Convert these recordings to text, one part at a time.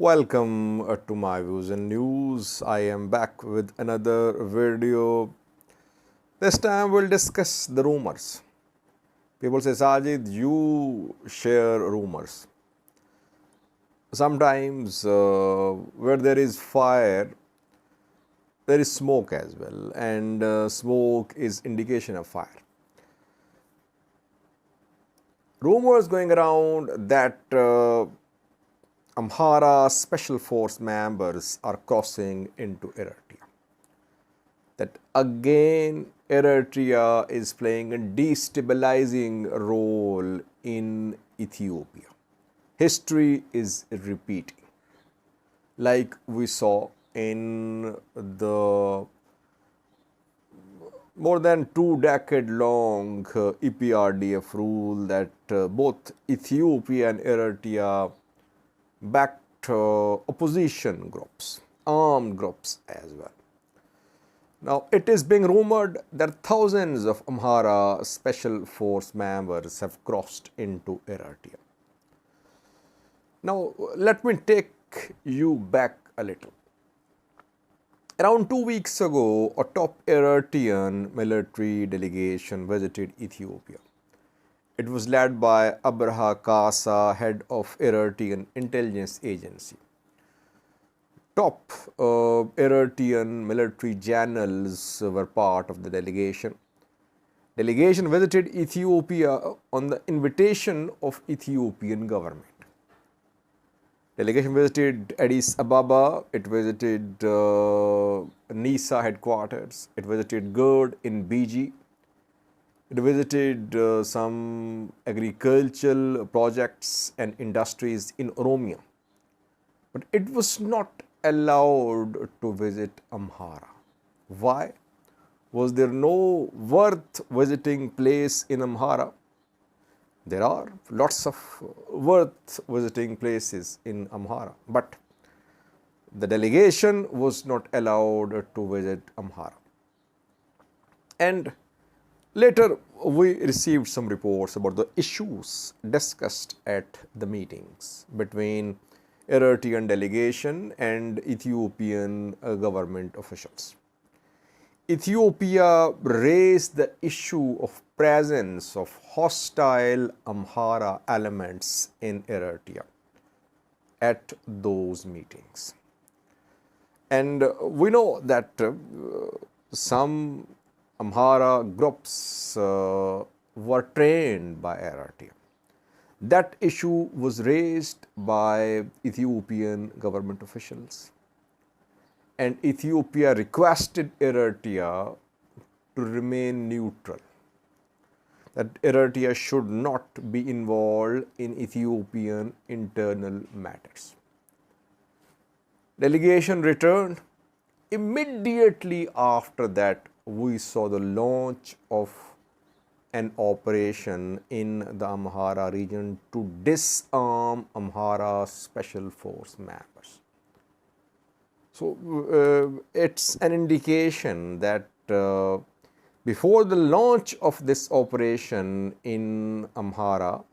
Welcome to my views and news. I am back with another video. This time we'll discuss the rumors. People say, Sajid, you share rumors. Sometimes where there is fire, there is smoke as well, and smoke is indication of fire. Rumors going around that Amhara Special Force members are crossing into Eritrea. That again, Eritrea is playing a destabilizing role in Ethiopia. History is repeating. Like we saw in the more than 2 decade long EPRDF rule that both Ethiopia and Eritrea backed opposition groups, armed groups as well. Now, it is being rumored that thousands of Amhara Special Force members have crossed into Eritrea. Now, let me take you back a little. Around 2 weeks ago, a top Eritrean military delegation visited Ethiopia. It was led by Amhara Kasa, head of Eritrean intelligence agency. Top Eritrean military generals were part of the delegation. Delegation visited Ethiopia on the invitation of Ethiopian government. Delegation visited Addis Ababa, it visited NISA headquarters, it visited GERD in BG, it visited some agricultural projects and industries in Oromia. But it was not allowed to visit Amhara. Why? Was there no worth visiting place in Amhara? There are lots of worth visiting places in Amhara, but the delegation was not allowed to visit Amhara. And later we received some reports about the issues discussed at the meetings between Eritrean delegation and Ethiopian government officials. Ethiopia raised the issue of presence of hostile Amhara elements in Eritrea at those meetings. And we know that some Amhara groups were trained by Eritrea. That issue was raised by Ethiopian government officials. And Ethiopia requested Eritrea to remain neutral, that Eritrea should not be involved in Ethiopian internal matters. Delegation returned. Immediately after that, we saw the launch of an operation in the Amhara region to disarm Amhara Special Force members. So, it's an indication that before the launch of this operation in Amhara,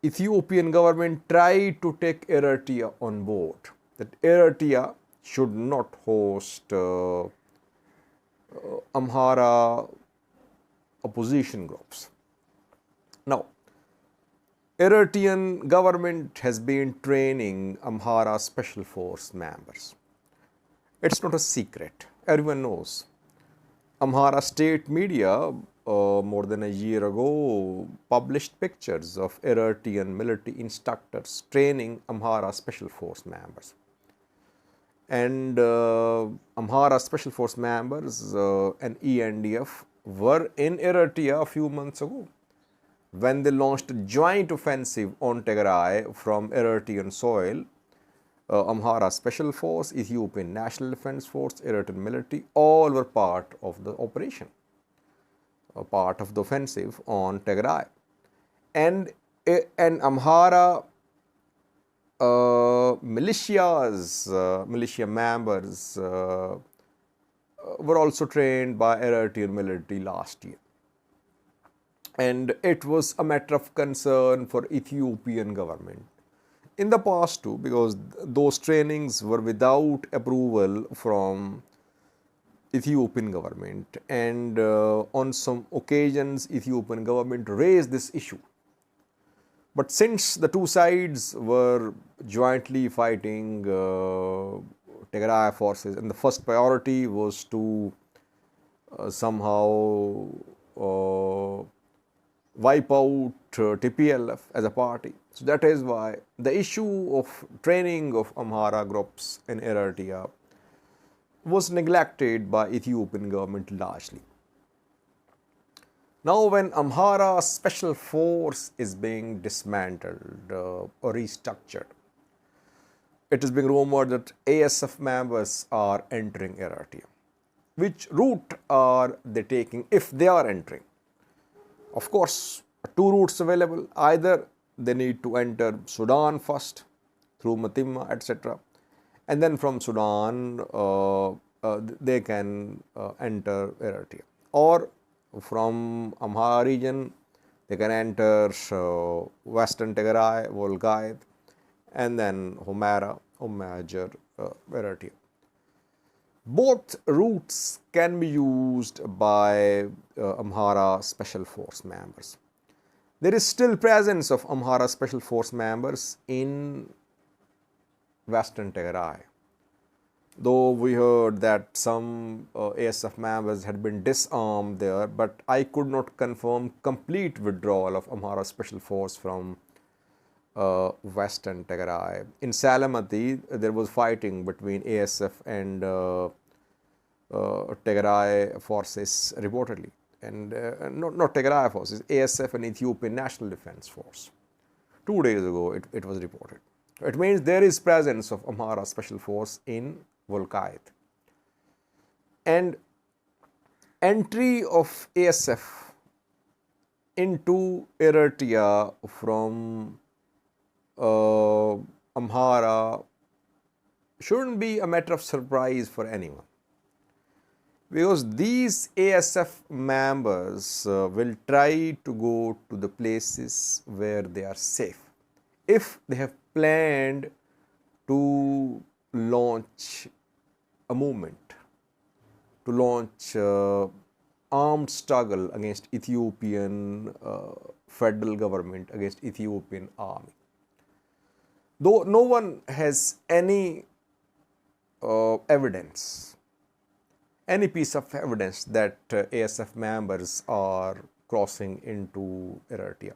Ethiopian government tried to take Eritrea on board, that Eritrea should not host Amhara opposition groups. Now, Eritrean government has been training Amhara Special Force members. It's not a secret. Everyone knows. Amhara state media more than a year ago published pictures of Eritrean military instructors training Amhara Special Force members. And Amhara Special Force members and ENDF were in Eritrea a few months ago when they launched a joint offensive on Tigray from Eritrean soil. Amhara Special Force, Ethiopian National Defense Force, Eritrean military, all were part of the operation, part of the offensive on Tigray. And Amhara militia members were also trained by Eritrean military last year. And it was a matter of concern for Ethiopian government in the past too, because those trainings were without approval from Ethiopian government, and on some occasions Ethiopian government raised this issue. But since the two sides were jointly fighting Tigray forces, and the first priority was to somehow wipe out TPLF as a party. So that is why the issue of training of Amhara groups in Eritrea was neglected by Ethiopian government largely. Now when Amhara Special Force is being dismantled or restructured, it is being rumored that ASF members are entering Eritrea. Which route are they taking if they are entering? Of course, two routes available. Either they need to enter Sudan first through Matimma, etc. And then from Sudan, they can enter Eritrea. Or from Amhara region, they can enter Western Tigray, Volgayth, and then Amhara, Eritrea. Both routes can be used by Amhara Special Force members. There is still presence of Amhara Special Force members in Western Tigray. Though we heard that some ASF members had been disarmed there, but I could not confirm complete withdrawal of Amhara Special Force from Western Tigray. In Salamati, there was fighting between ASF and Tigray forces reportedly, and not Tigray forces, ASF and Ethiopian National Defense Force. 2 days ago, it was reported. It means there is presence of Amhara Special Force in Volgayth. And entry of ASF into Eritrea from Amhara shouldn't be a matter of surprise for anyone, because these ASF members will try to go to the places where they are safe. If they have planned to launch a movement, to launch armed struggle against Ethiopian federal government, against Ethiopian army. Though no one has any evidence, any piece of evidence that ASF members are crossing into Eritrea.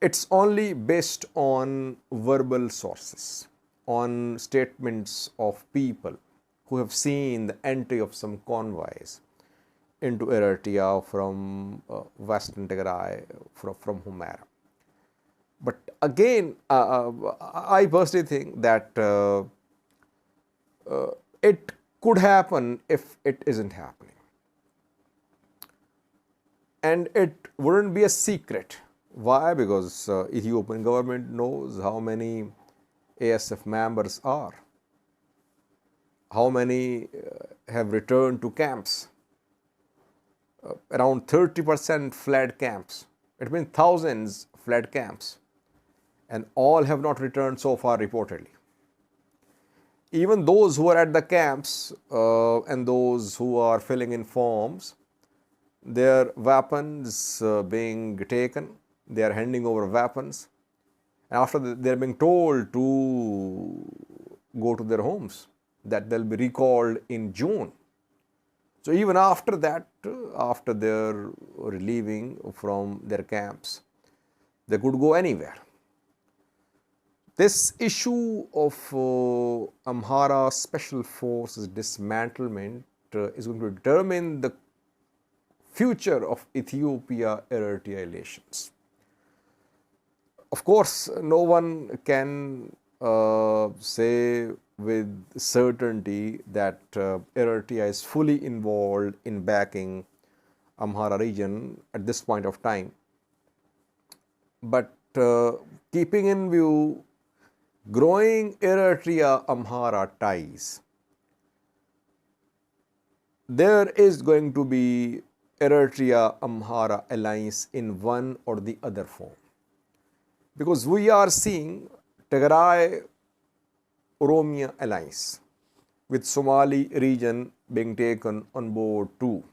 It's only based on verbal sources, on statements of people who have seen the entry of some convoys into Eritrea from Western Tigray, from Amhara. But again, I personally think that it could happen if it isn't happening. And it wouldn't be a secret. Why? Because Ethiopian government knows how many ASF members are, how many have returned to camps. Around 30% fled camps. It means thousands fled camps, and all have not returned so far reportedly. Even those who are at the camps and those who are filling in forms, their weapons being taken, they are handing over weapons, and after they are being told to go to their homes, that they'll be recalled in June. So even after that, after their relieving from their camps, they could go anywhere. This issue of Amhara Special Forces dismantlement is going to determine the future of Ethiopia-Eritrea relations. Of course, no one can say with certainty that Eritrea is fully involved in backing Amhara region at this point of time. But keeping in view growing Eritrea-Amhara ties, there is going to be Eritrea-Amhara alliance in one or the other form. Because we are seeing Tigray-Oromia alliance, with Somali region being taken on board too.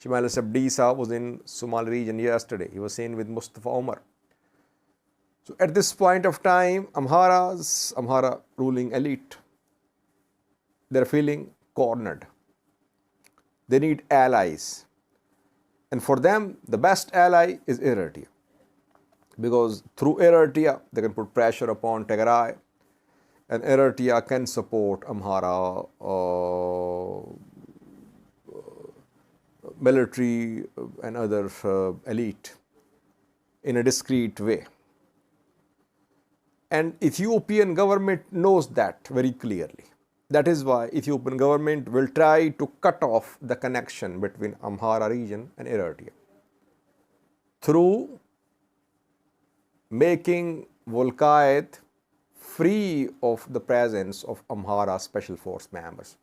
Shimalis Abdisa was in Somali region yesterday. He was seen with Mustafa Omar. So at this point of time, Amhara ruling elite, they're feeling cornered. They need allies. And for them, the best ally is Eritrea. Because through Eritrea, they can put pressure upon Tigray, and Eritrea can support Amhara military and other elite in a discreet way. And Ethiopian government knows that very clearly. That is why Ethiopian government will try to cut off the connection between Amhara region and Eritrea through making Volkayet free of the presence of Amhara Special Force members.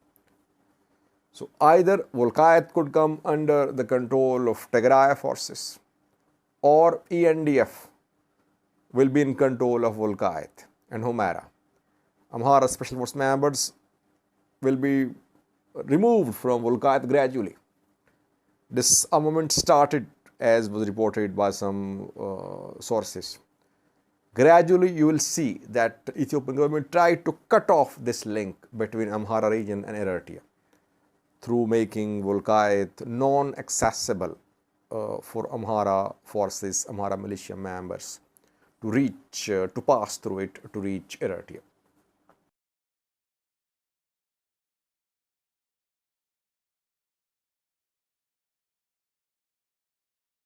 So either Volkayet could come under the control of Tigray forces, or ENDF will be in control of Volkayet and Humera. Amhara Special Force members will be removed from Volkayet gradually. This armament started, as was reported by some sources. Gradually, you will see that the Ethiopian government tried to cut off this link between Amhara region and Eritrea through making Volkayet non-accessible for Amhara forces, Amhara militia members to reach, to pass through it to reach Eritrea.